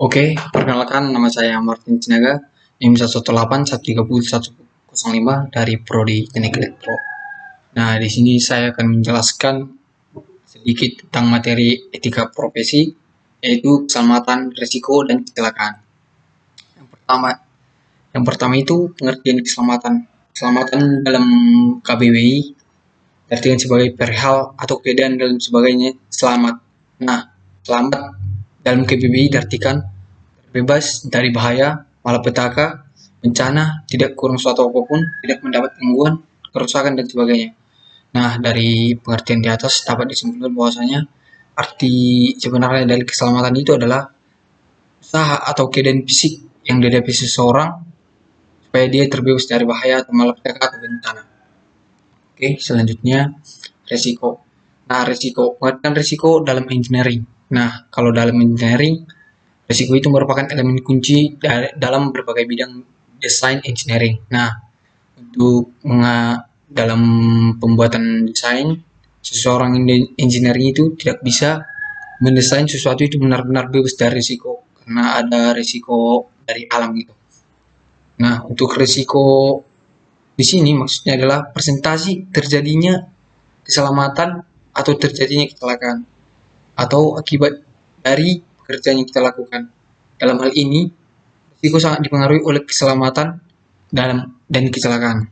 Oke, perkenalkan nama saya Martin Sinaga, NIM 118130105 dari Prodi Teknik Elektro. Nah, di sini saya akan menjelaskan sedikit tentang materi etika profesi, yaitu keselamatan, risiko, dan kecelakaan. Yang pertama itu pengertian keselamatan. Keselamatan dalam KBBI diartikan sebagai perihal atau keadaan dalam sebagainya selamat. Nah, selamat dalam KBBI diartikan bebas dari bahaya, malapetaka, bencana, tidak kurang suatu apapun, tidak mendapat gangguan, kerusakan, dan sebagainya. Nah, dari pengertian di atas dapat disimpulkan bahwasanya arti sebenarnya dari keselamatan itu adalah usaha atau keadaan fisik yang dihadapi seseorang supaya dia terbebas dari bahaya atau malapetaka atau bencana. Oke, selanjutnya resiko. Nah, pengertian resiko dalam engineering. Nah, kalau dalam engineering, risiko itu merupakan elemen kunci dalam berbagai bidang desain engineering. Nah, untuk dalam pembuatan desain, seseorang engineering itu tidak bisa mendesain sesuatu itu benar-benar bebas dari risiko, karena ada risiko dari alam gitu. Nah, untuk risiko di sini maksudnya adalah presentasi terjadinya keselamatan atau terjadinya kecelakaan atau akibat dari pekerjaan yang kita lakukan. Dalam hal ini, risiko sangat dipengaruhi oleh keselamatan dan kecelakaan.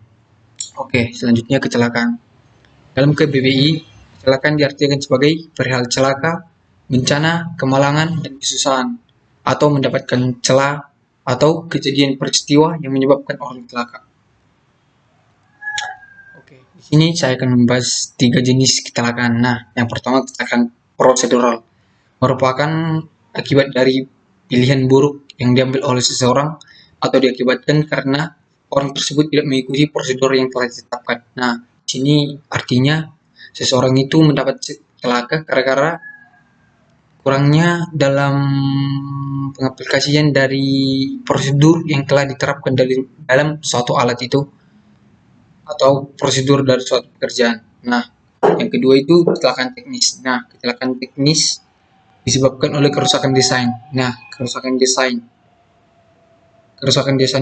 Oke, selanjutnya kecelakaan. Dalam KBBI, kecelakaan diartikan sebagai perihal celaka, bencana, kemalangan, dan kesusahan, atau mendapatkan celah atau kejadian peristiwa yang menyebabkan orang celaka. Oke, di sini saya akan membahas 3 jenis kecelakaan. Nah, yang pertama kecelakaan prosedural, merupakan akibat dari pilihan buruk yang diambil oleh seseorang atau diakibatkan karena orang tersebut tidak mengikuti prosedur yang telah ditetapkan. Nah, di sini artinya seseorang itu mendapat celaka gara-gara kurangnya dalam pengaplikasian dari prosedur yang telah diterapkan dalam suatu alat itu atau prosedur dari suatu pekerjaan. Nah, yang kedua itu kecelakaan teknis. Nah, kecelakaan teknis disebabkan oleh kerusakan desain. Nah, kerusakan desain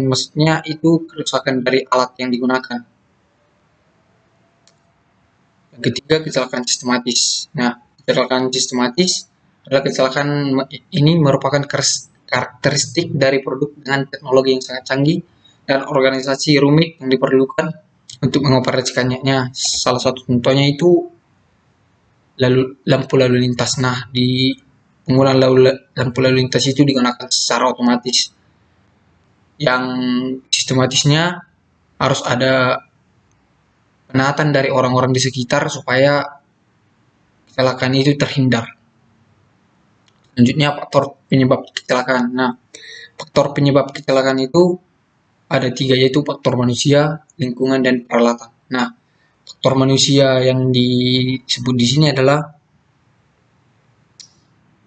maksudnya itu kerusakan dari alat yang digunakan. Yang ketiga, kecelakaan sistematis. Nah, kecelakaan sistematis adalah kecelakaan ini merupakan karakteristik dari produk dengan teknologi yang sangat canggih dan organisasi rumit yang diperlukan untuk mengoperasikannya. Salah satu contohnya itu lampu lalu lintas. Nah, di penggunaan lampu lalu lintas itu digunakan secara otomatis. Yang sistematisnya harus ada penaatan dari orang-orang di sekitar supaya kecelakaan itu terhindar. Selanjutnya faktor penyebab kecelakaan. Nah, faktor penyebab kecelakaan itu ada 3, yaitu faktor manusia, lingkungan, dan peralatan. Nah, faktor manusia yang disebut di sini adalah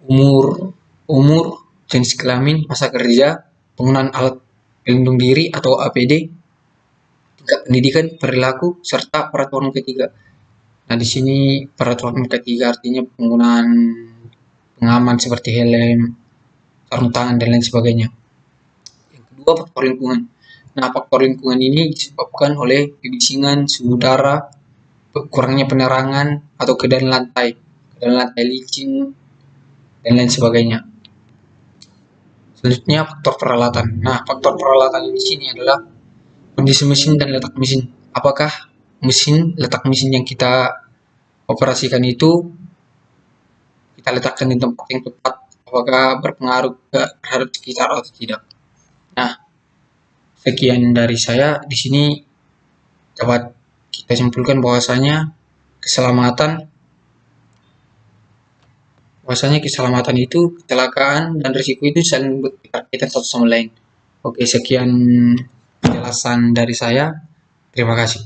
umur, jenis kelamin, masa kerja, penggunaan alat pelindung diri atau APD, tingkat pendidikan, perilaku, serta peraturan ketiga. Nah, di sini peraturan ketiga artinya penggunaan pengaman seperti helm, sarung tangan, dan lain sebagainya. Yang kedua, faktor lingkungan. Nah, faktor lingkungan ini disebabkan oleh kebisingan, suhu udara, kurangnya penerangan, atau keadaan lantai licin, dan lain sebagainya. Selanjutnya, faktor peralatan. Nah, faktor peralatan di sini adalah kondisi mesin dan letak mesin. Apakah letak mesin yang kita operasikan itu kita letakkan di tempat yang tepat, apakah berpengaruh terhadap sekitar atau tidak. Nah, sekian dari saya. Di sini dapat kita simpulkan bahwasanya keselamatan itu, kecelakaan dan risiko itu saling berkaitan satu sama lain. Oke, sekian penjelasan dari saya. Terima kasih.